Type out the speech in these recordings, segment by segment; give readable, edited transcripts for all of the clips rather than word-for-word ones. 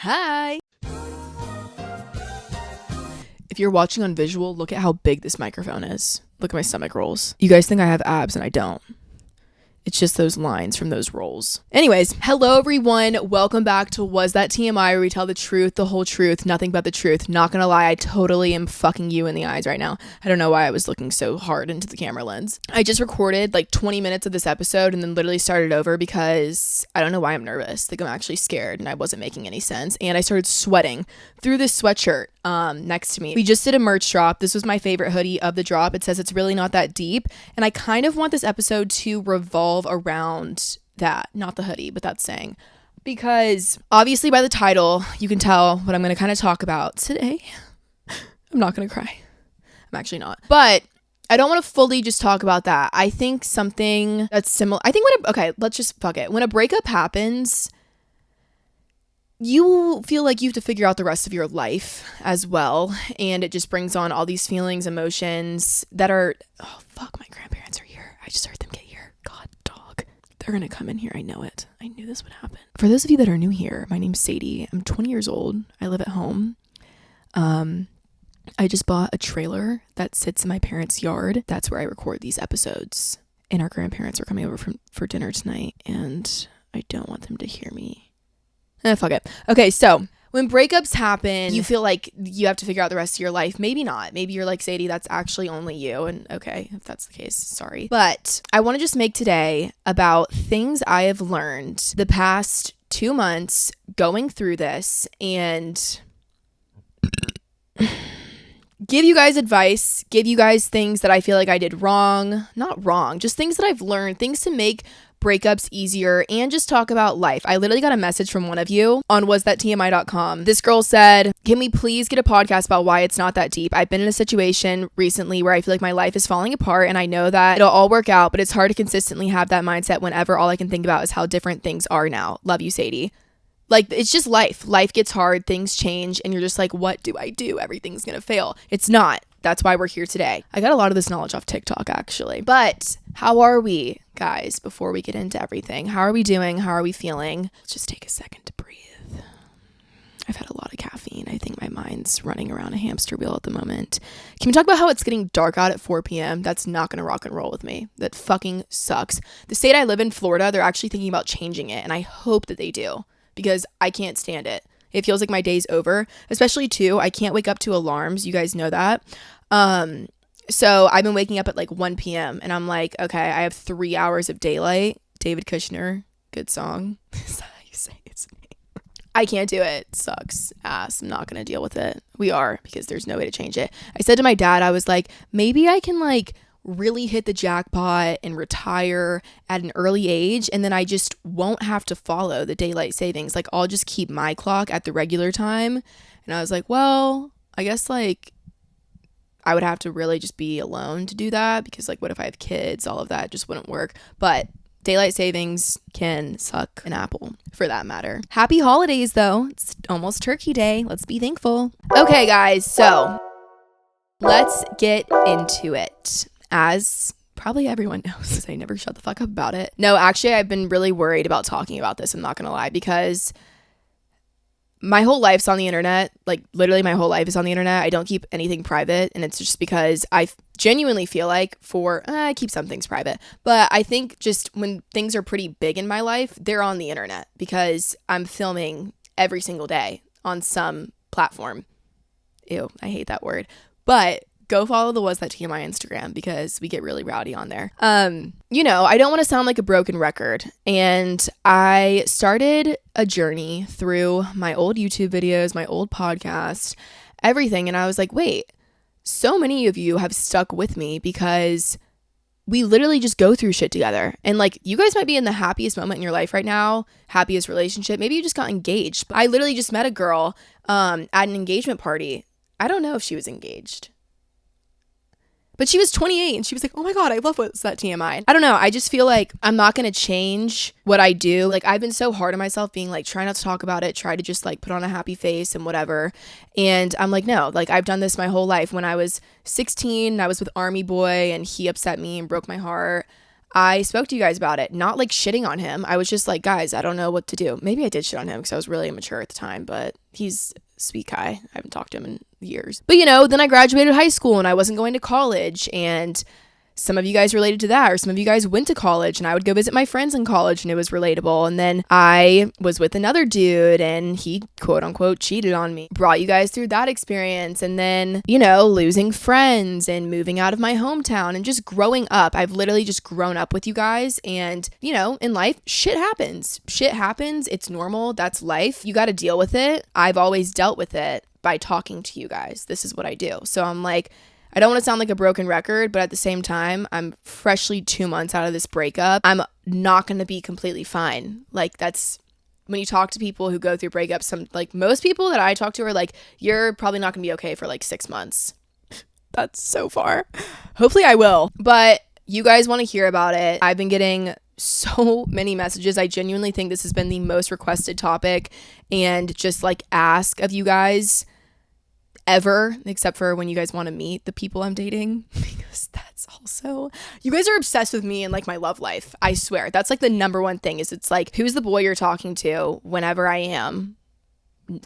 Hi! If you're watching on visual, look at how big this microphone is. Look at my stomach rolls. You guys think I have abs and I don't. It's just those lines from those rolls. Anyways, hello everyone. Welcome back to Was That TMI, where we tell the truth, the whole truth, nothing but the truth. Not gonna lie, I totally am fucking you in the eyes right now. I don't know why I was looking so hard into the camera lens. I just recorded like 20 minutes of this episode and then literally started over because I don't know why I'm nervous. Like I'm actually scared and I wasn't making any sense. And I started sweating through this sweatshirt next to me. We just did a merch drop. This was my favorite hoodie of the drop. It says it's really not that deep. And I kind of want this episode to revolve around that, not the hoodie, but that saying, because obviously by the title, you can tell what I'm going to kind of talk about today. I'm not going to cry. I'm actually not, but I don't want to fully just talk about that. I think something that's similar. I think let's just fuck it. When a breakup happens, you feel like you have to figure out the rest of your life as well. And it just brings on all these feelings, emotions that are, oh fuck, my grandparents are here. I just heard them get here. God, dog. They're going to come in here. I know it. I knew this would happen. For those of you that are new here, my name's Sadie. I'm 20 years old. I live at home. I just bought a trailer that sits in my parents' yard. That's where I record these episodes. And our grandparents are coming over for dinner tonight. And I don't want them to hear me. Fuck it. Okay, so when breakups happen, you feel like you have to figure out the rest of your life. Maybe not. Maybe you're like, Sadie, that's actually only you. And okay, if that's the case, sorry. But I want to just make today about things I have learned the past 2 months going through this and give you guys advice, give you guys things that I feel like I did wrong. Not wrong, just things that I've learned, things to make breakups easier, and just talk about life. I literally got a message from one of you on wasthattmi.com. This girl said, can we please get a podcast about why it's not that deep? I've been in a situation recently where I feel like my life is falling apart and I know that it'll all work out, but it's hard to consistently have that mindset whenever all I can think about is how different things are now. Love you, Sadie. Like, it's just life. Life gets hard, things change, and you're just like, what do I do? Everything's gonna fail. It's not. That's why we're here today. I got a lot of this knowledge off TikTok, actually. But how are we, guys, before we get into everything? How are we doing? How are we feeling? Let's just take a second to breathe. I've had a lot of caffeine. I think my mind's running around a hamster wheel at the moment. Can we talk about how it's getting dark out at 4 p.m.? That's not going to rock and roll with me. That fucking sucks. The state I live in, Florida, they're actually thinking about changing it, and I hope that they do because I can't stand it. It feels like my day's over, especially too, I can't wake up to alarms. You guys know that. So I've been waking up at like 1 p.m. and I'm like, okay, I have 3 hours of daylight. David Kushner, good song. Is that how you say its name? I can't do it. It sucks ass. I'm not going to deal with it. We are, because there's no way to change it. I said to my dad, I was like, maybe I can like really hit the jackpot and retire at an early age, and then I just won't have to follow the daylight savings. Like I'll just keep my clock at the regular time. And I was like, well, I guess like I would have to really just be alone to do that, because like what if I have kids? All of that just wouldn't work. But daylight savings can suck an apple, for that matter. Happy holidays though. It's almost Turkey Day. Let's be thankful. Okay guys, so let's get into it. As probably everyone knows, I never shut the fuck up about it. No, actually, I've been really worried about talking about this. I'm not going to lie, because my whole life's on the internet. Like literally my whole life is on the internet. I don't keep anything private. And it's just because I genuinely feel like I keep some things private. But I think just when things are pretty big in my life, they're on the internet because I'm filming every single day on some platform. Ew, I hate that word. But go follow the Was That TMI Instagram because we get really rowdy on there. I don't want to sound like a broken record. And I started a journey through my old YouTube videos, my old podcast, everything. And I was like, wait, so many of you have stuck with me because we literally just go through shit together. And like, you guys might be in the happiest moment in your life right now, happiest relationship. Maybe you just got engaged. I literally just met a girl at an engagement party. I don't know if she was engaged. But she was 28 and she was like, oh my God, I love What's That TMI. I don't know. I just feel like I'm not going to change what I do. Like I've been so hard on myself being like, try not to talk about it. Try to just like put on a happy face and whatever. And I'm like, no, like I've done this my whole life. When I was 16, I was with Army Boy and he upset me and broke my heart. I spoke to you guys about it, not like shitting on him. I was just like, guys, I don't know what to do. Maybe I did shit on him because I was really immature at the time, but he's a sweet guy. I haven't talked to him in years. But then I graduated high school and I wasn't going to college, and some of you guys related to that, or some of you guys went to college, and I would go visit my friends in college and it was relatable. And then I was with another dude and he quote unquote cheated on me. Brought you guys through that experience. And then, losing friends and moving out of my hometown and just growing up. I've literally just grown up with you guys. And, in life, shit happens. Shit happens. It's normal. That's life. You got to deal with it. I've always dealt with it by talking to you guys. This is what I do. So I'm like, I don't want to sound like a broken record, but at the same time, I'm freshly 2 months out of this breakup. I'm not going to be completely fine. Like, that's when you talk to people who go through breakups, most people that I talk to are like, you're probably not going to be okay for like 6 months. That's so far. Hopefully I will. But you guys want to hear about it. I've been getting so many messages. I genuinely think this has been the most requested topic and just like ask of you guys ever, except for when you guys want to meet the people I'm dating, because that's also, you guys are obsessed with me and like my love life. I swear that's like the number one thing is it's like, who's the boy you're talking to whenever I am?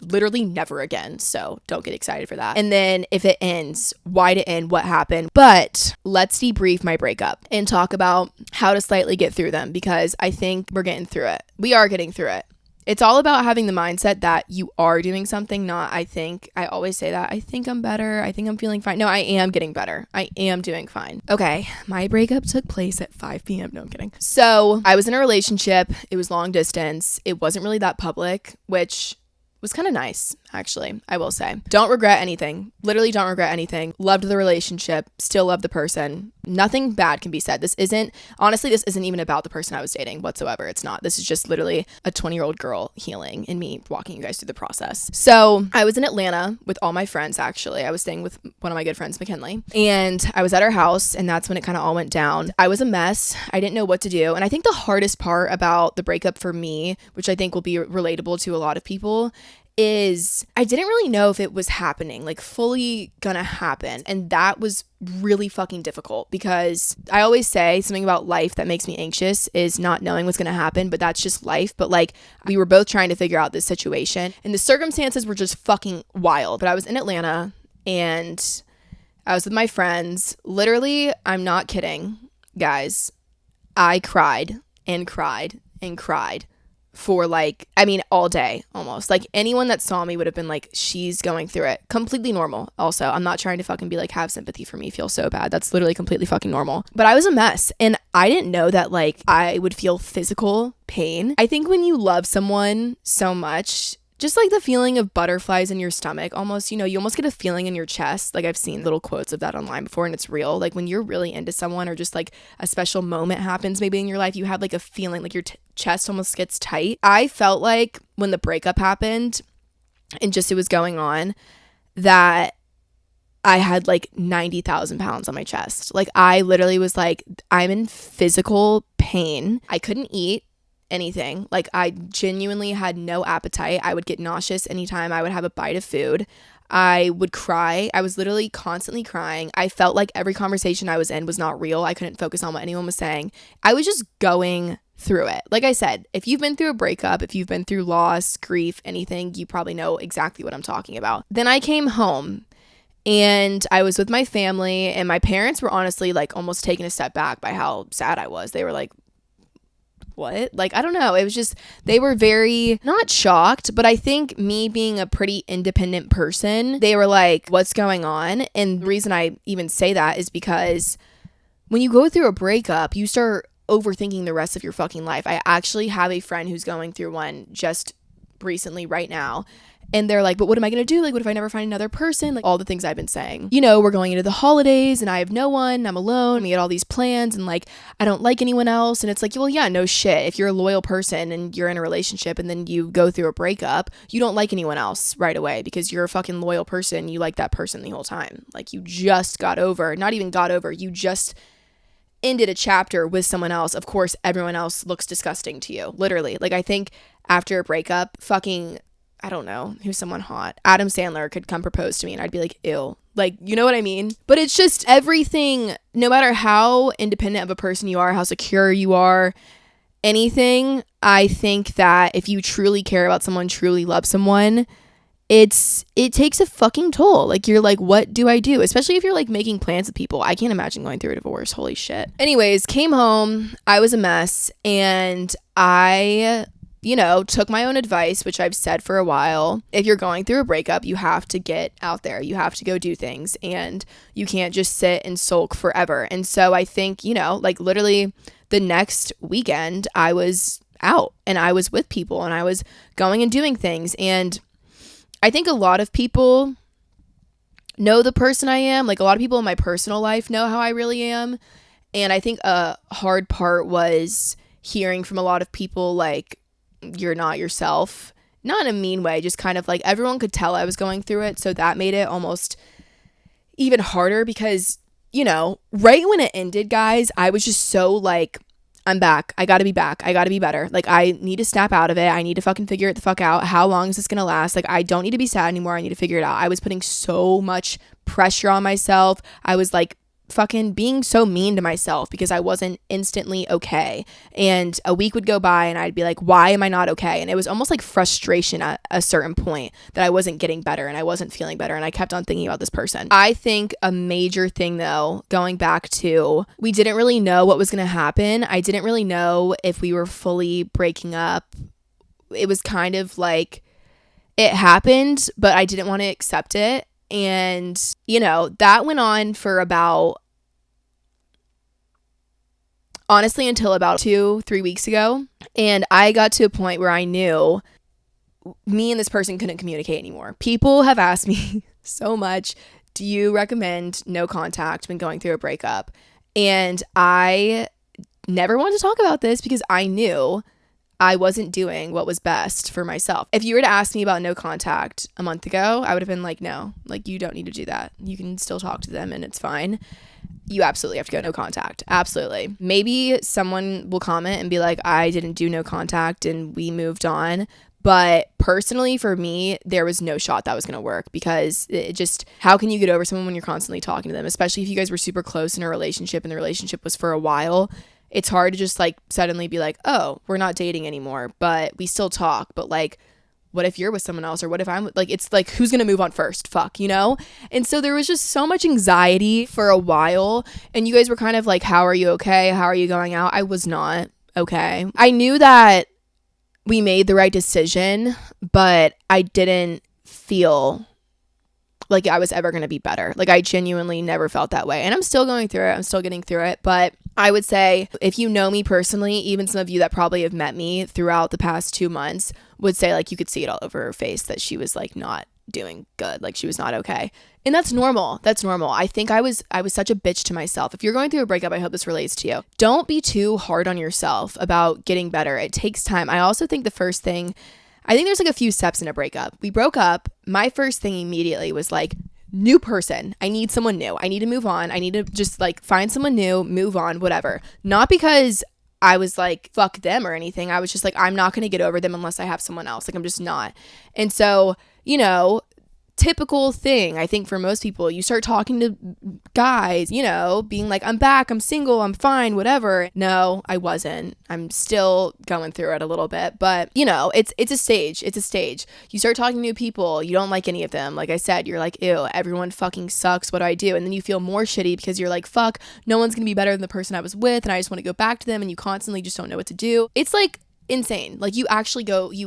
Literally never again. So don't get excited for that. And then if it ends, why did it end? What happened? But let's debrief my breakup and talk about how to slightly get through them, because I think we're getting through it. We are getting through it. It's all about having the mindset that you are doing something, not I think. I always say that. I think I'm better. I think I'm feeling fine. No, I am getting better. I am doing fine. Okay, my breakup took place at 5 p.m. No, I'm kidding. So I was in a relationship. It was long distance. It wasn't really that public, which was kind of nice, actually, I will say. Don't regret anything. Literally don't regret anything. Loved the relationship. Still love the person. Nothing bad can be said. This isn't even about the person I was dating whatsoever. It's not. This is just literally a 20-year-old girl healing and me walking you guys through the process. So I was in Atlanta with all my friends, actually. I was staying with one of my good friends, McKinley. And I was at her house, and that's when it kind of all went down. I was a mess. I didn't know what to do. And I think the hardest part about the breakup for me, which I think will be relatable to a lot of people, is I didn't really know if it was happening, like fully gonna happen. And that was really fucking difficult, because I always say something about life that makes me anxious is not knowing what's gonna happen, but that's just life. But like, we were both trying to figure out this situation and the circumstances were just fucking wild. But I was in Atlanta and I was with my friends. Literally, I'm not kidding, guys. I cried and cried and cried for all day almost. Like, anyone that saw me would have been like, she's going through it. Completely normal. Also, I'm not trying to fucking be like, have sympathy for me, feel so bad. That's literally completely fucking normal. But I was a mess, and I didn't know that like I would feel physical pain. I think when you love someone so much, just like the feeling of butterflies in your stomach, almost, you almost get a feeling in your chest. Like, I've seen little quotes of that online before, and it's real. Like, when you're really into someone, or just like a special moment happens maybe in your life, you have like a feeling like your chest almost gets tight. I felt like when the breakup happened and just it was going on, that I had like 90,000 pounds on my chest. Like, I literally was like, I'm in physical pain. I couldn't eat anything. Like, I genuinely had no appetite. I would get nauseous anytime I would have a bite of food. I would cry. I was literally constantly crying. I felt like every conversation I was in was not real. I couldn't focus on what anyone was saying. I was just going through it. Like I said, if you've been through a breakup, if you've been through loss, grief, anything, you probably know exactly what I'm talking about. Then I came home and I was with my family, and my parents were honestly like almost taken a step back by how sad I was. They were like, what? Like, I don't know. It was just, they were very, not shocked, but I think me being a pretty independent person, they were like, what's going on? And the reason I even say that is because when you go through a breakup, you start overthinking the rest of your fucking life. I actually have a friend who's going through one just recently right now. And they're like, but what am I going to do? Like, what if I never find another person? Like, all the things I've been saying. We're going into the holidays and I have no one. I'm alone. We had all these plans and like, I don't like anyone else. And it's like, well, yeah, no shit. If you're a loyal person and you're in a relationship and then you go through a breakup, you don't like anyone else right away because you're a fucking loyal person. You like that person the whole time. Like, you just you just ended a chapter with someone else. Of course, everyone else looks disgusting to you. Literally. Like, I think after a breakup, fucking, I don't know, who's someone hot, Adam Sandler could come propose to me and I'd be like, ew, Like, you know what I mean? But it's just everything, no matter how independent of a person you are, how secure you are, anything, I think that if you truly care about someone, truly love someone, it takes a fucking toll. Like, you're like, what do I do? Especially if you're like making plans with people. I can't imagine going through a divorce. Holy shit. Anyways, came home. I was a mess. And I, took my own advice, which I've said for a while. If you're going through a breakup, you have to get out there. You have to go do things. And you can't just sit and sulk forever. And so I think, like literally the next weekend, I was out and I was with people and I was going and doing things. And I think a lot of people know the person I am. Like, a lot of people in my personal life know how I really am. And I think a hard part was hearing from a lot of people, like, you're not yourself. Not in a mean way, just kind of like everyone could tell I was going through it. So that made it almost even harder because, right when it ended, guys, I was just so like, I'm back. I gotta be back. I gotta be better. Like, I need to snap out of it. I need to fucking figure it the fuck out. How long is this gonna last? Like, I don't need to be sad anymore. I need to figure it out. I was putting so much pressure on myself. I was like fucking being so mean to myself because I wasn't instantly okay. And a week would go by and I'd be like, why am I not okay? And it was almost like frustration at a certain point that I wasn't getting better and I wasn't feeling better. And I kept on thinking about this person. I think a major thing though, going back to, we didn't really know what was going to happen. I didn't really know if we were fully breaking up. It was kind of like it happened, but I didn't want to accept it. And, that went on for about, honestly, until about 2-3 weeks ago. And I got to a point where I knew me and this person couldn't communicate anymore. People have asked me so much, do you recommend no contact when going through a breakup? And I never wanted to talk about this because I knew I wasn't doing what was best for myself. If you were to ask me about no contact a month ago, I would have been like, no, like, you don't need to do that. You can still talk to them and it's fine. You absolutely have to go no contact. Absolutely. Maybe someone will comment and be like, I didn't do no contact and we moved on. But personally, for me, there was no shot that was going to work because it just, how can you get over someone when you're constantly talking to them? Especially if you guys were super close in a relationship and the relationship was for a while. It's hard to just like suddenly be like, oh, we're not dating anymore, but we still talk. But like, what if you're with someone else? Or what if I'm like, it's like, who's going to move on first? Fuck, And so there was just so much anxiety for a while. And you guys were kind of like, how are you okay? How are you going out? I was not okay. I knew that we made the right decision, but I didn't feel like I was ever going to be better. Like, I genuinely never felt that way. And I'm still going through it. I'm still getting through it. But I would say if you know me personally, even some of you that probably have met me throughout the past 2 months would say, like, you could see it all over her face that she was like not doing good. Like, she was not okay. And that's normal. That's normal. I think I was such a bitch to myself. If you're going through a breakup, I hope this relates to you. Don't be too hard on yourself about getting better. It takes time. I also think I think there's like a few steps in a breakup. We broke up. My first thing immediately was like, new person. I need someone new. I need to move on. I need to just like find someone new, move on, whatever. Not because I was like, fuck them or anything. I was just like, I'm not going to get over them unless I have someone else. Like, I'm just not. And so, typical thing, I think, for most people, you start talking to guys, being like, I'm back, I'm single, I'm fine, whatever. No, I wasn't. I'm still going through it a little bit, but it's a stage. It's a stage. You start talking to new people, you don't like any of them. Like I said, you're like, ew, everyone fucking sucks. What do I do? And then you feel more shitty because you're like, fuck, no one's gonna be better than the person I was with, and I just want to go back to them, and you constantly just don't know what to do. It's like insane. Like, you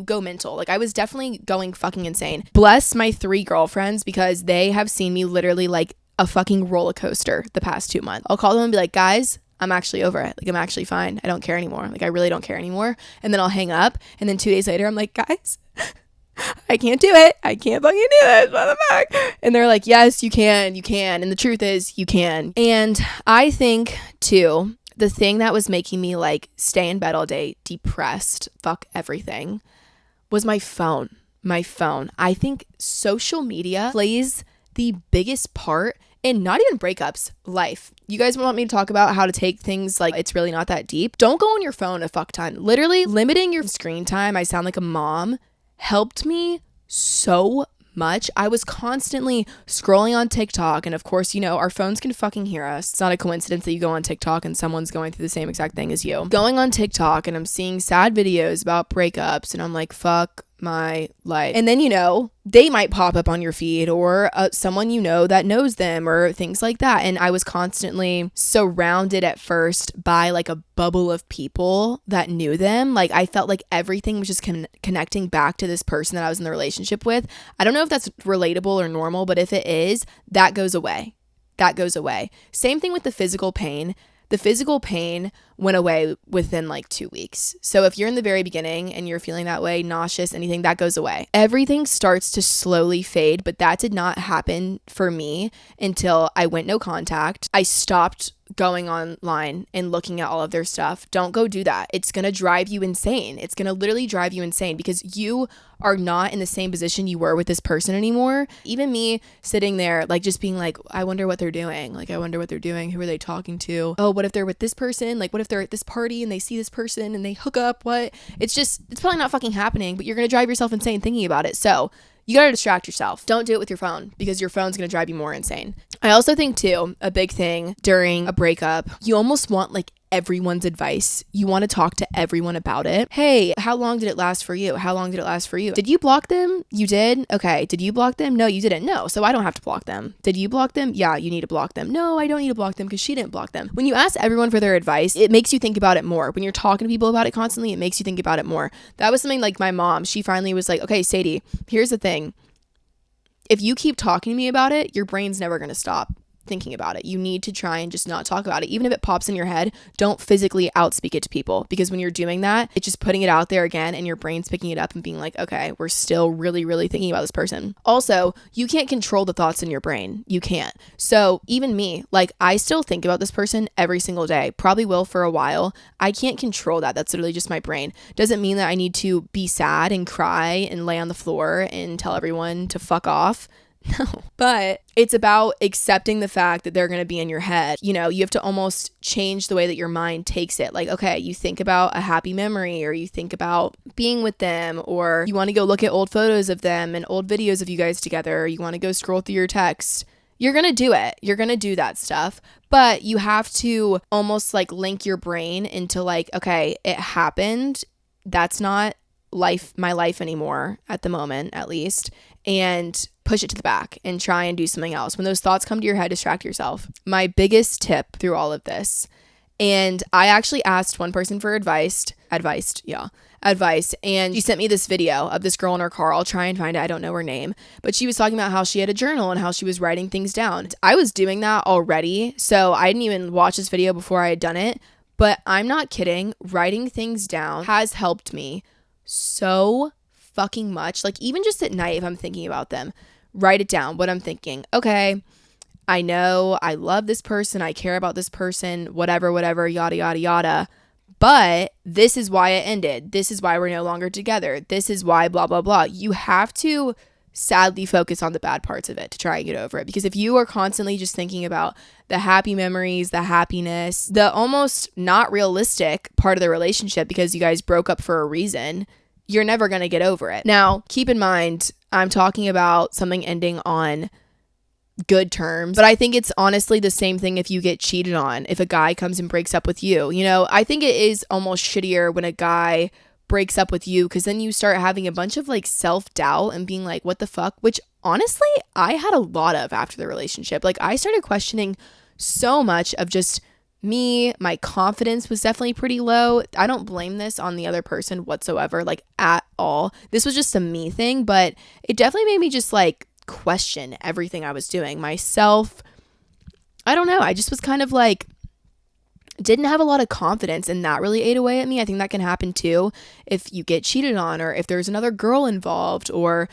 go mental. Like, I was definitely going fucking insane. Bless my 3 girlfriends because they have seen me literally like a fucking roller coaster the past 2 months. I'll call them and be like, guys, I'm actually over it. Like, I'm actually fine. I don't care anymore. Like, I really don't care anymore. And then I'll hang up. And then 2 days later, I'm like, guys, I can't do it. I can't fucking do this. What the fuck? And they're like, yes, you can. You can. And the truth is, you can. And I think too, the thing that was making me like stay in bed all day, depressed, fuck everything, was my phone. My phone. I think social media plays the biggest part in not even breakups, life. You guys want me to talk about how to take things like it's really not that deep? Don't go on your phone a fuck ton. Literally limiting your screen time, I sound like a mom, helped me so much. I was constantly scrolling on TikTok, and of course, our phones can fucking hear us. It's not a coincidence that you go on TikTok and someone's going through the same exact thing as you. Going on TikTok and I'm seeing sad videos about breakups, and I'm like, fuck my life. And then they might pop up on your feed, or someone that knows them, or things like that. And I was constantly surrounded at first by like a bubble of people that knew them. Like I felt like everything was just connecting back to this person that I was in the relationship with. I don't know if that's relatable or normal, but if it is, that goes away. Same thing with the physical pain. The physical pain went away within like 2 weeks. So if you're in the very beginning and you're feeling that way, nauseous, anything, that goes away. Everything starts to slowly fade, but that did not happen for me until I went no contact. I stopped going online and looking at all of their stuff. Don't go do that. It's going to drive you insane. It's going to literally drive you insane because you are not in the same position you were with this person anymore. Even me sitting there, like just being like, I wonder what they're doing. Like, I wonder what they're doing. Who are they talking to? Oh, what if they're with this person? Like, what if they're at this party and they see this person and they hook up? What? It's probably not fucking happening, but you're going to drive yourself insane thinking about it. So you got to distract yourself. Don't do it with your phone because your phone's going to drive you more insane. I also think too, a big thing during a breakup, you almost want like everyone's advice. You want to talk to everyone about it. Hey, how long did it last for you? How long did it last for you? Did you block them? You did? Okay. Did you block them? No, you didn't. No. So I don't have to block them. Did you block them? Yeah, you need to block them. No, I don't need to block them because she didn't block them. When you ask everyone for their advice, it makes you think about it more. When you're talking to people about it constantly, it makes you think about it more. That was something like my mom. She finally was like, okay, Sadie, here's the thing. If you keep talking to me about it, your brain's never going to stop thinking about it. You need to try and just not talk about it. Even if it pops in your head, don't physically outspeak it to people, because when you're doing that, it's just putting it out there again and your brain's picking it up and being like, okay, we're still really, really thinking about this person. Also, you can't control the thoughts in your brain. You can't. So even me, like I still think about this person every single day, probably will for a while. I can't control that. That's literally just my brain. Doesn't mean that I need to be sad and cry and lay on the floor and tell everyone to fuck off. No, but it's about accepting the fact that they're going to be in your head. You have to almost change the way that your mind takes it. Like, okay, you think about a happy memory, or you think about being with them, or you want to go look at old photos of them and old videos of you guys together, or you want to go scroll through your text. You're going to do it. You're going to do that stuff, but you have to almost like link your brain into like, okay, it happened. That's not my life anymore at the moment, at least, and push it to the back and try and do something else. When those thoughts come to your head, distract yourself. My biggest tip through all of this, and I actually asked one person for advice, and she sent me this video of this girl in her car. I'll try and find it. I don't know her name, but she was talking about how she had a journal and how she was writing things down. I was doing that already, so I didn't even watch this video before I had done it, but I'm not kidding. Writing things down has helped me so fucking much. Like even just at night, if I'm thinking about them, write it down, what I'm thinking. Okay, I know I love this person, I care about this person, whatever, yada, yada, yada. But this is why it ended. This is why we're no longer together. This is why blah, blah, blah. You have to sadly focus on the bad parts of it to try and get over it. Because if you are constantly just thinking about the happy memories, the happiness, the almost not realistic part of the relationship because you guys broke up for a reason, you're never going to get over it. Now, keep in mind, I'm talking about something ending on good terms, but I think it's honestly the same thing if you get cheated on. If a guy comes and breaks up with you, I think it is almost shittier when a guy breaks up with you, because then you start having a bunch of like self-doubt and being like, what the fuck? Which honestly, I had a lot of after the relationship. Like I started questioning so much of just me. My confidence was definitely pretty low. I don't blame this on the other person whatsoever, like at all. This was just a me thing, but it definitely made me just like question everything I was doing myself. I don't know. I just was kind of like, didn't have a lot of confidence, and that really ate away at me. I think that can happen too if you get cheated on, or if there's another girl involved, or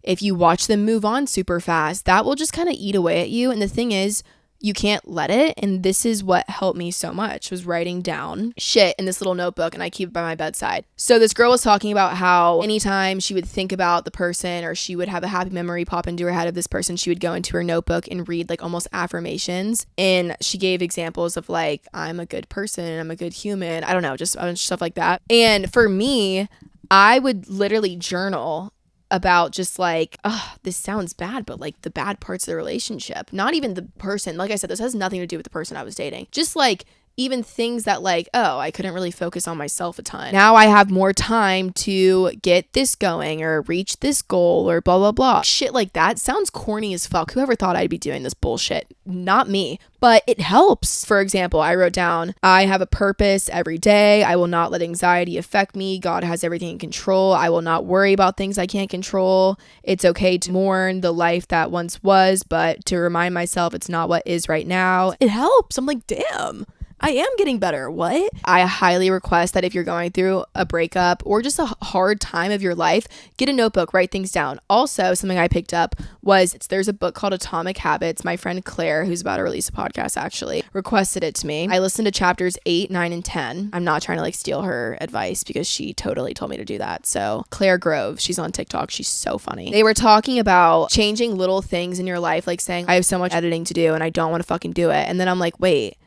if you watch them move on super fast. That will just kind of eat away at you. And the thing is, you can't let it. And this is what helped me so much, was writing down shit in this little notebook, and I keep it by my bedside. So this girl was talking about how anytime she would think about the person, or she would have a happy memory pop into her head of this person, she would go into her notebook and read like almost affirmations. And she gave examples of like, I'm a good person, I'm a good human. I don't know, just a bunch of stuff like that. And for me, I would literally journal about just like, this sounds bad, but like the bad parts of the relationship, not even the person. Like I said, this has nothing to do with the person I was dating. Just like even things that like, I couldn't really focus on myself a ton. Now I have more time to get this going or reach this goal or blah, blah, blah. Shit like that sounds corny as fuck. Whoever thought I'd be doing this bullshit? Not me. But it helps. For example, I wrote down, I have a purpose every day. I will not let anxiety affect me. God has everything in control. I will not worry about things I can't control. It's okay to mourn the life that once was, but to remind myself it's not what is right now. It helps. I'm like, damn. I am getting better. What? I highly request that if you're going through a breakup or just a hard time of your life, get a notebook, write things down. Also, something I picked up was there's a book called Atomic Habits. My friend Claire, who's about to release a podcast actually, requested it to me. I listened to chapters 8, 9, and 10. I'm not trying to like steal her advice because she totally told me to do that. So Claire Grove, she's on TikTok. She's so funny. They were talking about changing little things in your life, like saying, I have so much editing to do and I don't want to fucking do it. And then I'm like, wait,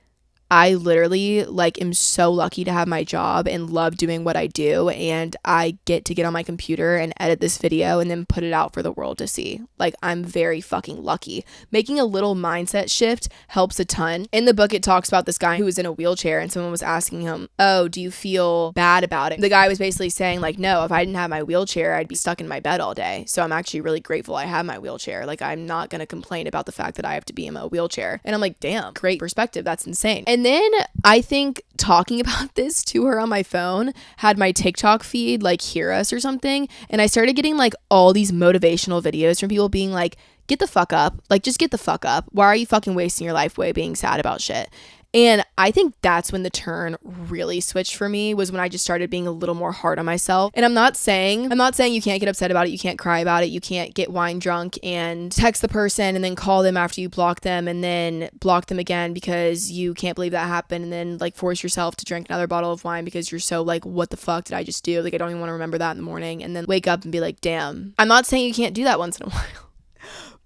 I literally like am so lucky to have my job and love doing what I do, and I get on my computer and edit this video and then put it out for the world to see. Like, I'm very fucking lucky. Making a little mindset shift helps a ton. In the book, it talks about this guy who was in a wheelchair and someone was asking him, do you feel bad about it? The guy was basically saying like, no, if I didn't have my wheelchair, I'd be stuck in my bed all day. So I'm actually really grateful I have my wheelchair. Like, I'm not going to complain about the fact that I have to be in a wheelchair. And I'm like, damn, great perspective. That's insane. And then I think talking about this to her on my phone had my TikTok feed like hear us or something. And I started getting like all these motivational videos from people being like, get the fuck up. Like, just get the fuck up. Why are you fucking wasting your life away being sad about shit? And I think that's when the turn really switched for me, was when I just started being a little more hard on myself. And I'm not saying you can't get upset about it, you can't cry about it, you can't get wine drunk and text the person and then call them after you block them and then block them again because you can't believe that happened, and then like force yourself to drink another bottle of wine because you're so like, what the fuck did I just do? Like, I don't even want to remember that in the morning, and then wake up and be like, damn. I'm not saying you can't do that once in a while,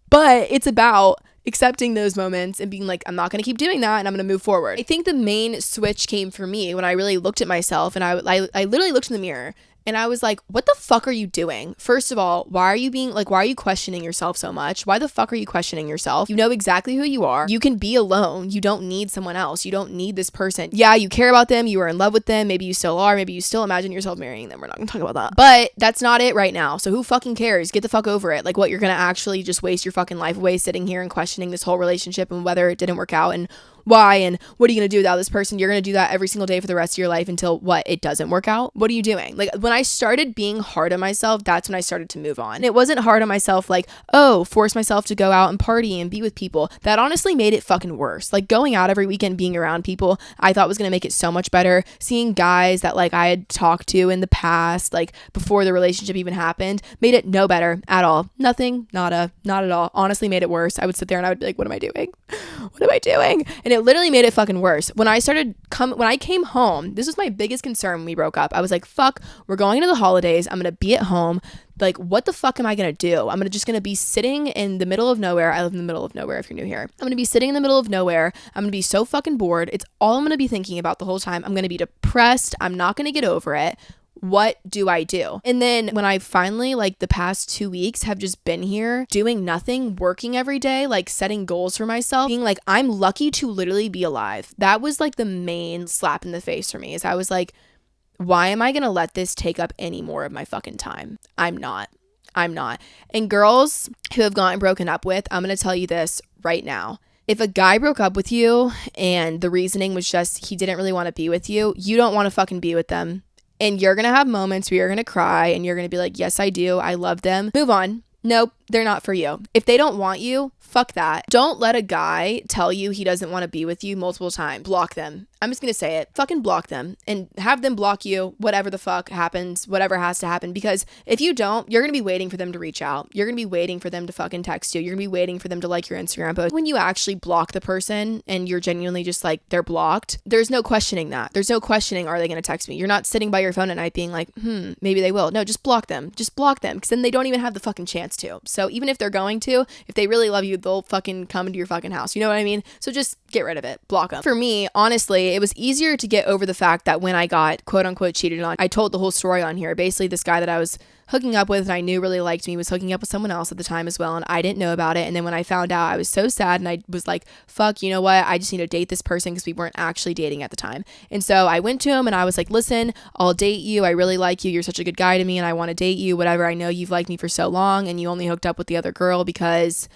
but it's about accepting those moments and being like, I'm not going to keep doing that and I'm going to move forward. I think the main switch came for me when I really looked at myself, and I literally looked in the mirror and I was like, what the fuck are you doing? First of all, why are you questioning yourself so much? Why the fuck are you questioning yourself? You know exactly who you are. You can be alone. You don't need someone else. You don't need this person. Yeah, you care about them. You are in love with them. Maybe you still are. Maybe you still imagine yourself marrying them. We're not gonna talk about that. But that's not it right now. So who fucking cares? Get the fuck over it. Like, what, you're gonna actually just waste your fucking life away sitting here and questioning this whole relationship and whether it didn't work out and why, and what are you going to do without this person? You're going to do that every single day for the rest of your life until what? It doesn't work out? What are you doing? Like, when I started being hard on myself, that's when I started to move on. And it wasn't hard on myself like, force myself to go out and party and be with people. That honestly made it fucking worse. Like, going out every weekend, being around people, I thought was going to make it so much better. Seeing guys that like I had talked to in the past, like before the relationship even happened, made it no better at all. Nothing, nada, not at all. Honestly made it worse. I would sit there and I would be like, what am I doing? What am I doing? And it literally made it fucking worse. When I came home, this was my biggest concern when we broke up. I was like, fuck, we're going into the holidays. I'm going to be at home. Like, what the fuck am I going to do? I'm just going to be sitting in the middle of nowhere. I live in the middle of nowhere if you're new here. I'm going to be sitting in the middle of nowhere. I'm going to be so fucking bored. It's all I'm going to be thinking about the whole time. I'm going to be depressed. I'm not going to get over it. What do I do? And then when I finally, like the past 2 weeks, have just been here doing nothing, working every day, like setting goals for myself, being like, I'm lucky to literally be alive. That was like the main slap in the face for me, is I was like, why am I going to let this take up any more of my fucking time? I'm not. And girls who have gotten broken up with, I'm going to tell you this right now. If a guy broke up with you and the reasoning was just he didn't really want to be with you, you don't want to fucking be with them. And you're going to have moments where you're going to cry and you're going to be like, yes, I do. I love them. Move on. Nope, they're not for you. If they don't want you, fuck that. Don't let a guy tell you he doesn't want to be with you multiple times. Block them. I'm just going to say it. Fucking block them and have them block you, whatever the fuck happens, whatever has to happen. Because if you don't, you're going to be waiting for them to reach out. You're going to be waiting for them to fucking text you. You're going to be waiting for them to like your Instagram post. When you actually block the person and you're genuinely just like, they're blocked, there's no questioning that. There's no questioning, are they going to text me? You're not sitting by your phone at night being like, maybe they will. No, just block them. Just block them, because then they don't even have the fucking chance to. So even if they're going to, if they really love you, they'll fucking come into your fucking house. You know what I mean? So just get rid of it. Block them. For me, honestly, it was easier to get over the fact that when I got quote unquote cheated on, I told the whole story on here. Basically, this guy that I was hooking up with and I knew really liked me was hooking up with someone else at the time as well, and I didn't know about it. And then when I found out, I was so sad, and I was like, fuck, you know what, I just need to date this person, because we weren't actually dating at the time. And so I went to him and I was like, listen, I'll date you, I really like you, you're such a good guy to me, and I want to date you, whatever. I know you've liked me for so long and you only hooked up with the other girl because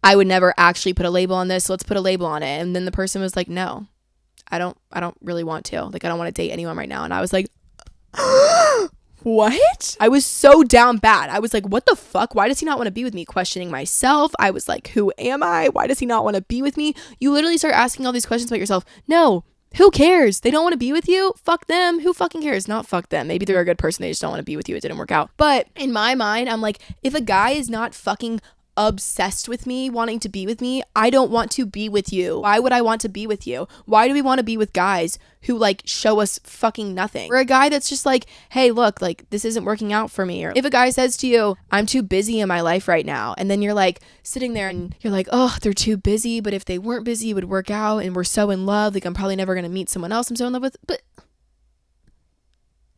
I would never actually put a label on this, so let's put a label on it. And then the person was like, no, I don't really want to. Like, I don't want to date anyone right now. And I was like, what? I was so down bad. I was like, what the fuck? Why does he not want to be with me? Questioning myself. I was like, who am I? Why does he not want to be with me? You literally start asking all these questions about yourself. No, who cares? They don't want to be with you? Fuck them. Who fucking cares? Not fuck them. Maybe they're a good person. They just don't want to be with you. It didn't work out. But in my mind, I'm like, if a guy is not fucking obsessed with me, wanting to be with me, I don't want to be with you. Why would I want to be with you? Why do we want to be with guys who like show us fucking nothing? Or a guy that's just like, hey, look, like this isn't working out for me. Or if a guy says to you, I'm too busy in my life right now, and then you're like sitting there and you're like, oh, they're too busy, but if they weren't busy it would work out, and we're so in love, like I'm probably never gonna meet someone else I'm so in love with. But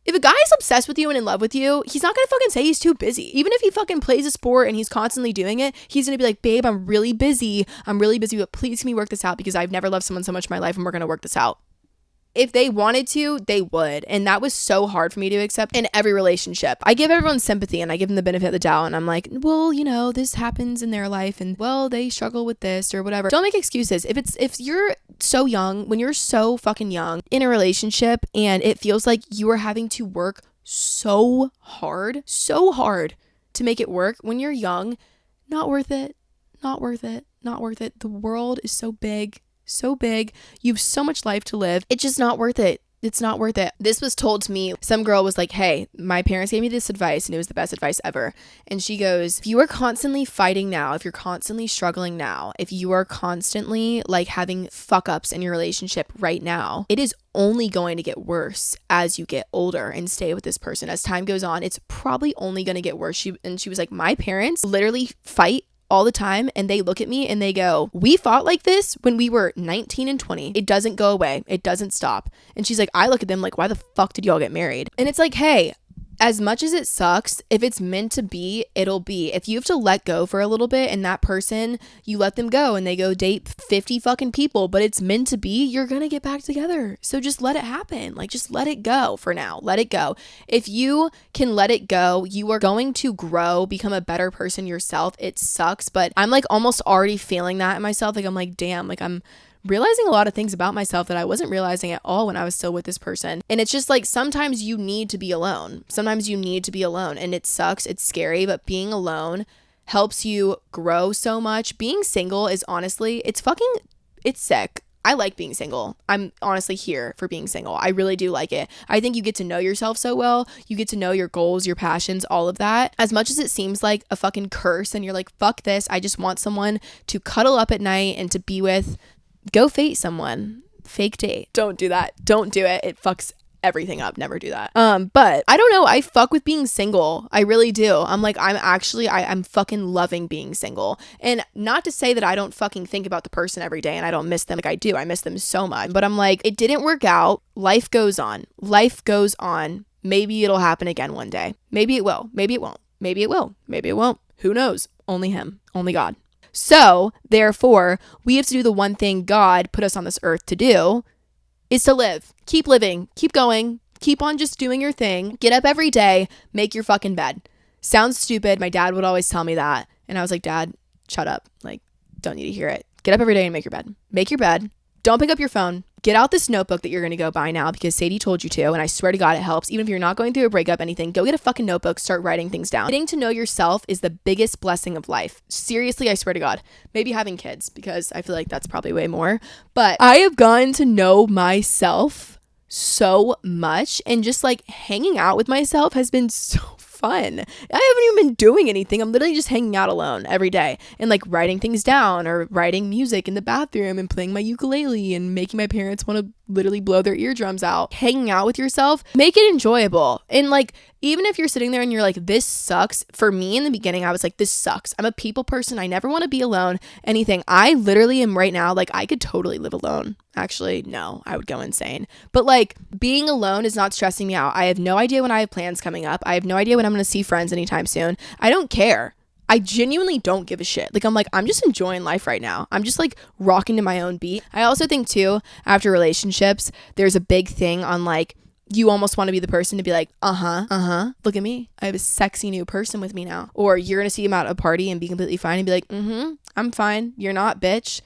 if a guy is obsessed with you and in love with you, he's not gonna fucking say he's too busy. Even if he fucking plays a sport and he's constantly doing it, he's gonna be like, babe, I'm really busy, but please can we work this out, because I've never loved someone so much in my life, and we're gonna work this out. If they wanted to, they would. And that was so hard for me to accept in every relationship. I give everyone sympathy and I give them the benefit of the doubt, and I'm like, well, you know, this happens in their life, and well, they struggle with this or whatever. Don't make excuses. If you're so young, when you're so fucking young in a relationship and it feels like you are having to work so hard to make it work when you're young, not worth it. The world is so big. You have so much life to live. It's just not worth it. It's not worth it. This was told to me. Some girl was like, hey, my parents gave me this advice and it was the best advice ever. And she goes, if you are constantly fighting now, if you're constantly struggling now, if you are constantly like having fuck ups in your relationship right now, it is only going to get worse as you get older and stay with this person. As time goes on, it's probably only going to get worse. She was like, my parents literally fight all the time, and they look at me and they go, we fought like this when we were 19 and 20. It doesn't go away. It doesn't stop. And she's like, I look at them like, why the fuck did y'all get married? And it's like, hey, as much as it sucks, if it's meant to be, it'll be. If you have to let go for a little bit and that person, you let them go and they go date 50 fucking people, but it's meant to be, you're gonna get back together. So just let it happen. Like, just let it go for now. Let it go. If you can let it go, you are going to grow, become a better person yourself. It sucks, but I'm like almost already feeling that in myself. Like, I'm like, damn, like I'm realizing a lot of things about myself that I wasn't realizing at all when I was still with this person. And it's just like, sometimes you need to be alone. And it sucks. It's scary, but being alone helps you grow so much. Being single is honestly, it's sick. I like being single. I'm honestly here for being single. I really do like it. I think you get to know yourself so well. You get to know your goals, your passions, all of that. As much as it seems like a fucking curse and you're like, fuck this, I just want someone to cuddle up at night and to be with, go fate someone. Fake date. Don't do that. Don't do it. It fucks everything up. Never do that. But I don't know. I fuck with being single. I really do. I'm like, I'm fucking loving being single. And not to say that I don't fucking think about the person every day and I don't miss them. Like, I do. I miss them so much. But I'm like, it didn't work out. Life goes on. Maybe it'll happen again one day. Maybe it will. Maybe it won't. Maybe it will. Maybe it won't. Who knows? Only him. Only God. So, therefore, we have to do the one thing God put us on this earth to do, is to live. Keep living. Keep going. Keep on just doing your thing. Get up every day. Make your fucking bed. Sounds stupid. My dad would always tell me that. And I was like, Dad, shut up. Like, don't need to hear it. Get up every day and make your bed. Make your bed. Don't pick up your phone. Get out this notebook that you're going to go buy now because Sadie told you to, and I swear to God it helps. Even if you're not going through a breakup, anything, go get a fucking notebook, start writing things down. Getting to know yourself is the biggest blessing of life. Seriously, I swear to God. Maybe having kids, because I feel like that's probably way more. But I have gotten to know myself so much, and just like hanging out with myself has been so fun. I haven't even been doing anything. I'm literally just hanging out alone every day and like writing things down or writing music in the bathroom and playing my ukulele and making my parents want to literally blow their eardrums out. Hanging out with yourself, make it enjoyable. And like, even if you're sitting there and you're like, this sucks. For me in the beginning, I was like, this sucks. I'm a people person. I never want to be alone. Anything. I literally am right now, like, I could totally live alone. Actually, no, I would go insane. But like, being alone is not stressing me out. I have no idea when I have plans coming up. I have no idea when I'm going to see friends anytime soon. I don't care. I genuinely don't give a shit. Like, I'm like, I'm just enjoying life right now. I'm just like rocking to my own beat. I also think too, after relationships, there's a big thing on like, you almost want to be the person to be like, look at me. I have a sexy new person with me now. Or you're going to see him at a party and be completely fine and be like, I'm fine. You're not, bitch.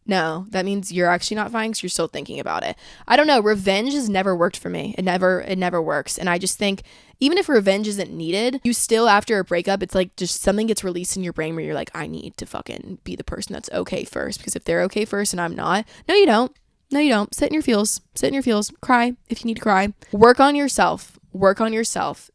No, that means you're actually not fine because you're still thinking about it. I don't know. Revenge has never worked for me. It never works. And I just think even if revenge isn't needed, you still, after a breakup, it's like just something gets released in your brain where you're like, I need to fucking be the person that's okay first. Because if they're okay first and I'm not, no, you don't. No, you don't. Sit in your feels. Cry if you need to cry. Work on yourself.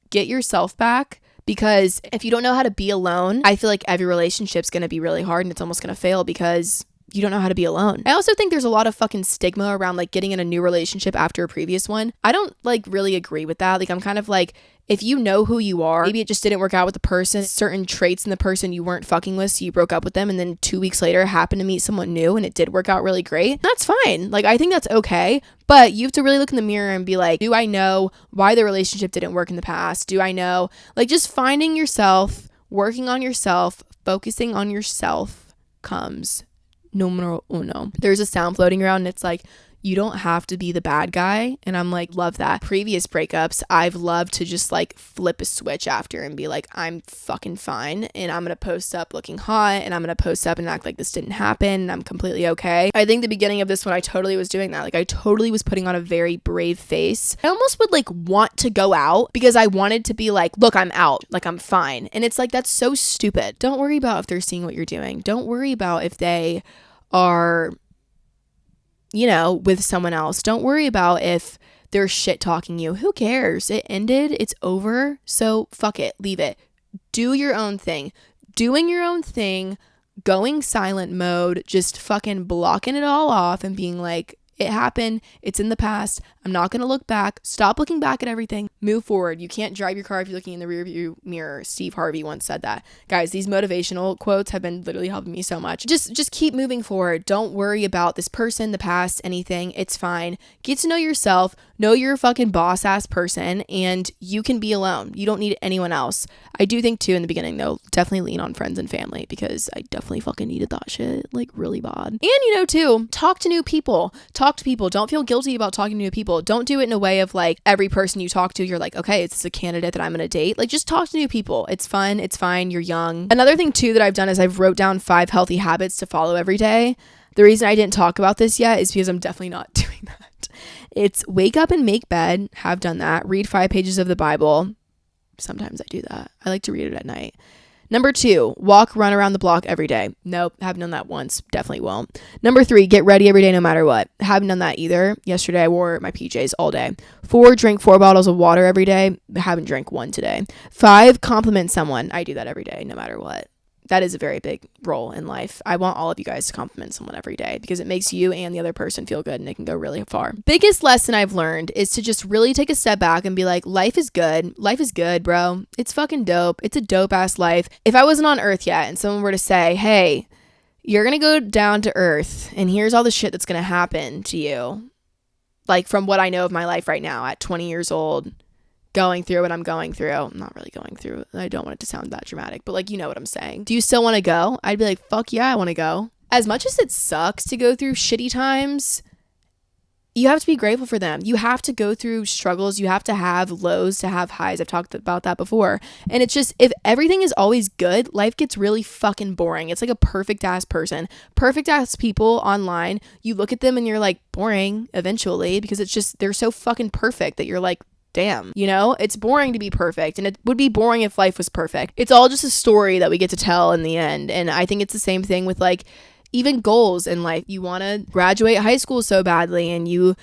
Get yourself back. Because if you don't know how to be alone, I feel like every relationship's going to be really hard and it's almost going to fail because you don't know how to be alone. I also think there's a lot of fucking stigma around like getting in a new relationship after a previous one. I don't like really agree with that. Like, I'm kind of like, if you know who you are, maybe it just didn't work out with the person, certain traits in the person you weren't fucking with, so you broke up with them, and then 2 weeks later happened to meet someone new and it did work out really great. That's fine. Like, I think that's okay. But you have to really look in the mirror and be like, do I know why the relationship didn't work in the past? Do I know? Like, just finding yourself, working on yourself, focusing on yourself comes numero uno. There's a sound floating around and it's like, you don't have to be the bad guy. And I'm like, love that. Previous breakups, I've loved to just like flip a switch after and be like, I'm fucking fine. And I'm going to post up looking hot and I'm going to post up and act like this didn't happen. And I'm completely okay. I think the beginning of this one, I totally was doing that. Like, I totally was putting on a very brave face. I almost would like want to go out because I wanted to be like, look, I'm out. Like, I'm fine. And it's like, that's so stupid. Don't worry about if they're seeing what you're doing. Don't worry about if they are, you know, with someone else. Don't worry about if they're shit talking you. Who cares? It ended. It's over. So fuck it. Leave it. Do your own thing. Doing your own thing, going silent mode, just fucking blocking it all off and being like, it happened. It's in the past. I'm not going to look back. Stop looking back at everything. Move forward. You can't drive your car if you're looking in the rearview mirror. Steve Harvey once said that. Guys, these motivational quotes have been literally helping me so much. Just keep moving forward. Don't worry about this person, the past, anything. It's fine. Get to know yourself. Know you're a fucking boss ass person and you can be alone. You don't need anyone else. I do think too in the beginning though, definitely lean on friends and family because I definitely fucking needed that shit like really bad. And you know too, talk to new people. Talk to people. Don't feel guilty about talking to new people. Don't do it in a way of like every person you talk to, you're like, okay, it's a candidate that I'm going to date. Like, just talk to new people. It's fun. It's fine. You're young. Another thing too that I've done is I've wrote down 5 healthy habits to follow every day. The reason I didn't talk about this yet is because I'm definitely not doing that. It's wake up and make bed. Have done that. Read 5 pages of the Bible. Sometimes I do that. I like to read it at night. Number 2, run around the block every day. Nope, haven't done that once. Definitely won't. Number 3, get ready every day no matter what. Haven't done that either. Yesterday I wore my PJs all day. 4, drink 4 bottles of water every day. Haven't drank one today. 5, compliment someone. I do that every day no matter what. That is a very big role in life. I want all of you guys to compliment someone every day because it makes you and the other person feel good and it can go really far. Biggest lesson I've learned is to just really take a step back and be like, life is good. Life is good, bro. It's fucking dope. It's a dope ass life. If I wasn't on Earth yet and someone were to say, hey, you're going to go down to Earth and here's all the shit that's going to happen to you. Like from what I know of my life right now at 20 years old, going through what I'm going through. I'm not really going through. I don't want it to sound that dramatic, but like, you know what I'm saying. Do you still want to go? I'd be like, fuck yeah, I want to go. As much as it sucks to go through shitty times, you have to be grateful for them. You have to go through struggles. You have to have lows to have highs. I've talked about that before. And it's just, if everything is always good, life gets really fucking boring. It's like a perfect ass person. Perfect ass people online, you look at them and you're like, boring eventually, because it's just, they're so fucking perfect that you're like, damn, you know, it's boring to be perfect and it would be boring if life was perfect. It's all just a story that we get to tell in the end. And I think it's the same thing with like even goals in life. You want to graduate high school so badly and you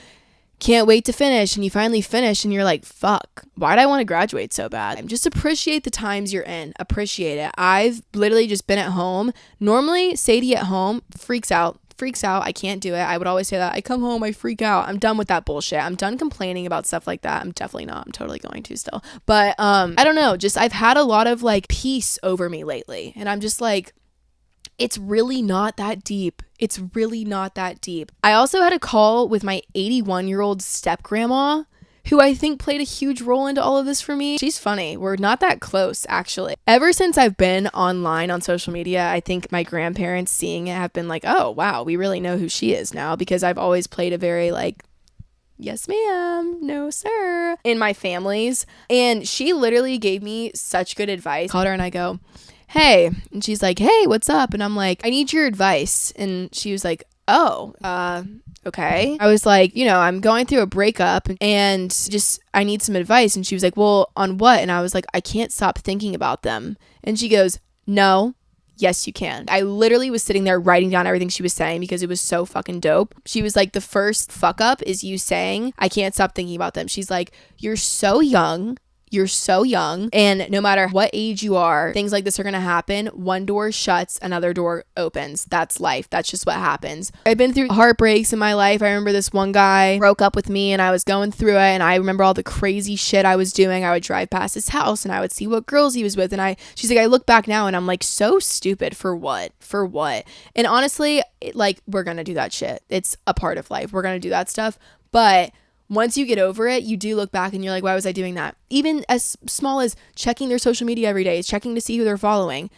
can't wait to finish and you finally finish and you're like, fuck, why do I want to graduate so bad? Just appreciate the times you're in. Appreciate it. I've literally just been at home. Normally Sadie at home freaks out, freaks out. I can't do it. I would always say that. I come home, I freak out. I'm done with that bullshit. I'm done complaining about stuff like that. I'm definitely not. I'm totally going to still. But I don't know. Just I've had a lot of like peace over me lately. And I'm just like, it's really not that deep. It's really not that deep. I also had a call with my 81-year-old step-grandma, who I think played a huge role into all of this for me. She's funny. We're not that close, actually. Ever since I've been online on social media, I think my grandparents seeing it have been like, oh, wow, we really know who she is now, because I've always played a very like, yes, ma'am, no, sir, in my families. And she literally gave me such good advice. I called her and I go, hey, and she's like, hey, what's up? And I'm like, I need your advice. And she was like, oh, okay. I was like, I'm going through a breakup and just, I need some advice. And she was like, well, on what? And I was like, I can't stop thinking about them. And she goes, no, yes, you can. I literally was sitting there writing down everything she was saying because it was so fucking dope. She was like, the first fuck up is you saying, I can't stop thinking about them. She's like, you're so young. You're so young, and no matter what age you are, things like this are gonna happen. One door shuts, another door opens. That's life. That's just what happens. I've been through heartbreaks in my life. I remember this one guy broke up with me and I was going through it, and I remember all the crazy shit I was doing. I would drive past his house and I would see what girls he was with, and she's like, I look back now and I'm like, so stupid. For what? And honestly, we're gonna do that shit. It's a part of life. We're gonna do that stuff. But once you get over it, you do look back and you're like, why was I doing that? Even as small as checking their social media every day, checking to see who they're following.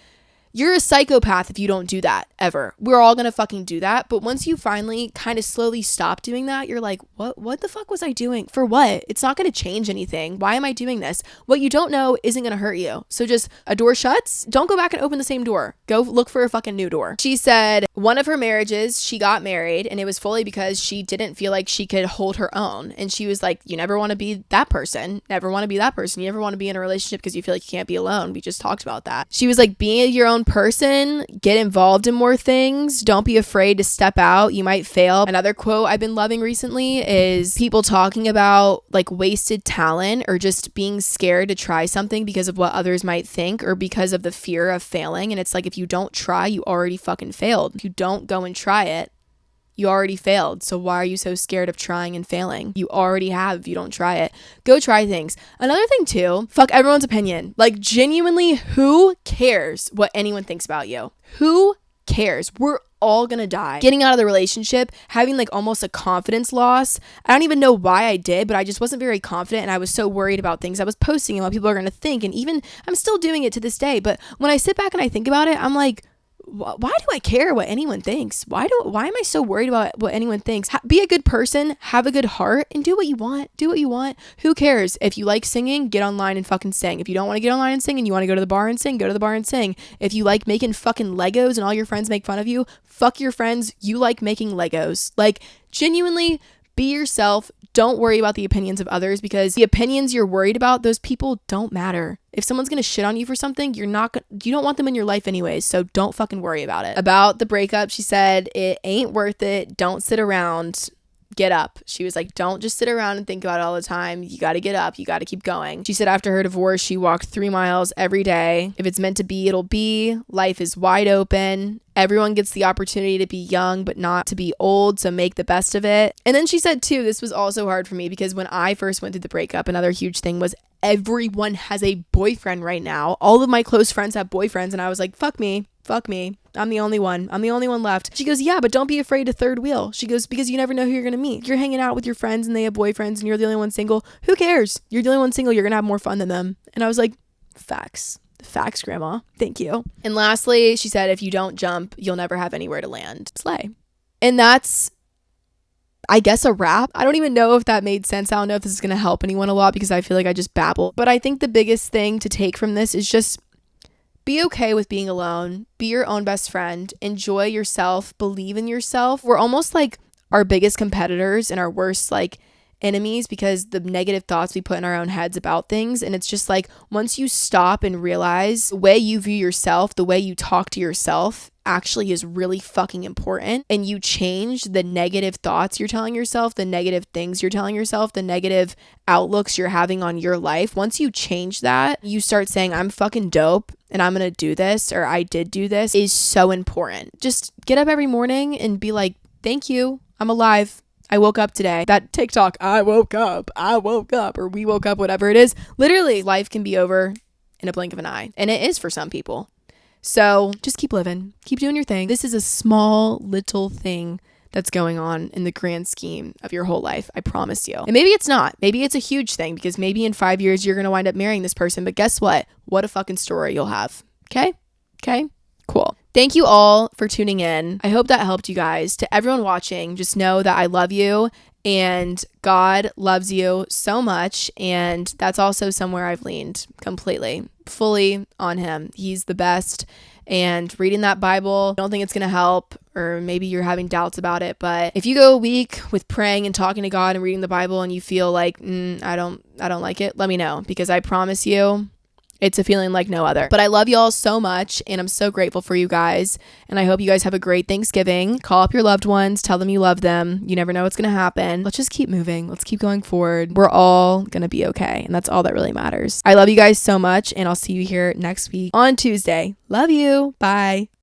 You're a psychopath if you don't do that ever. We're all gonna fucking do that. But once you finally kind of slowly stop doing that, you're like, what the fuck was I doing? For what? It's not gonna change anything. Why am I doing this? What you don't know isn't gonna hurt you. So just a door shuts, don't go back and open the same door. Go look for a fucking new door. She said one of her marriages, she got married and it was fully because she didn't feel like she could hold her own. And she was like, you never want to be that person. Never want to be that person. You never want to be in a relationship because you feel like you can't be alone. We just talked about that. She was like, being your own person, get involved in more things. Don't be afraid to step out. You might fail. Another quote I've been loving recently is people talking about like wasted talent or just being scared to try something because of what others might think or because of the fear of failing. And it's like, if you don't try, you already fucking failed. If you don't go and try it, you already failed. So why are you so scared of trying and failing? You already have if you don't try it. Go try things. Another thing too, fuck everyone's opinion. Like genuinely, who cares what anyone thinks about you? Who cares? We're all gonna die. Getting out of the relationship, having like almost a confidence loss. I don't even know why I did, but I just wasn't very confident and I was so worried about things I was posting and what people are gonna think. And even I'm still doing it to this day. But when I sit back and I think about it, I'm like, why do I care what anyone thinks? Why am I so worried about what anyone thinks? Be a good person, have a good heart, and do what you want. Do what you want. Who cares? If you like singing, get online and fucking sing. If you don't want to get online and sing and you want to go to the bar and sing, go to the bar and sing. If you like making fucking Legos and all your friends make fun of you, fuck your friends. You like making Legos. Like, genuinely, be yourself. Don't worry about the opinions of others, because the opinions you're worried about, those people don't matter. If someone's going to shit on you for something, you don't want them in your life anyways, so don't fucking worry about it. About the breakup, she said, it ain't worth it. Don't sit around. Get up. She was like, don't just sit around and think about it all the time. You got to get up. You got to keep going. She said after her divorce, she walked 3 miles every day. If it's meant to be, it'll be. Life is wide open. Everyone gets the opportunity to be young, but not to be old, so make the best of it. And then she said too, this was also hard for me because when I first went through the breakup, another huge thing was everyone has a boyfriend right now. All of my close friends have boyfriends, and I was like, fuck me. I'm the only one left. She goes, yeah, but don't be afraid to third wheel. She goes, because you never know who you're going to meet. You're hanging out with your friends and they have boyfriends and you're the only one single. Who cares? You're the only one single. You're going to have more fun than them. And I was like, facts, grandma. Thank you. And lastly, she said, if you don't jump, you'll never have anywhere to land. Slay. And that's, I guess, a wrap. I don't even know if that made sense. I don't know if this is going to help anyone a lot because I feel like I just babble. But I think the biggest thing to take from this is just be okay with being alone. Be your own best friend. Enjoy yourself. Believe in yourself. We're almost like our biggest competitors and our worst like enemies because the negative thoughts we put in our own heads about things. And it's just like, once you stop and realize the way you view yourself, the way you talk to yourself actually is really fucking important, and you change the negative thoughts you're telling yourself, the negative things you're telling yourself, the negative outlooks you're having on your life. Once you change that, you start saying, I'm fucking dope. and I'm going to do this, or I did do this, is so important. Just get up every morning and be like, thank you. I'm alive. I woke up today. That TikTok, I woke up, or we woke up, whatever it is. Literally, life can be over in a blink of an eye. And it is for some people. So just keep living. Keep doing your thing. This is a small little thing that's going on in the grand scheme of your whole life. I promise you. And maybe it's not. Maybe it's a huge thing, because maybe in 5 years you're going to wind up marrying this person. But guess what? What a fucking story you'll have. Okay? Cool. Thank you all for tuning in. I hope that helped you guys. To everyone watching, just know that I love you and God loves you so much. And that's also somewhere I've leaned completely, fully on him. He's the best. And reading that Bible, I don't think it's going to help, or maybe you're having doubts about it. But if you go a week with praying and talking to God and reading the Bible and you feel like, I don't like it, let me know, because I promise you, it's a feeling like no other. But I love y'all so much, and I'm so grateful for you guys. And I hope you guys have a great Thanksgiving. Call up your loved ones. Tell them you love them. You never know what's going to happen. Let's just keep moving. Let's keep going forward. We're all going to be okay. And that's all that really matters. I love you guys so much, and I'll see you here next week on Tuesday. Love you. Bye.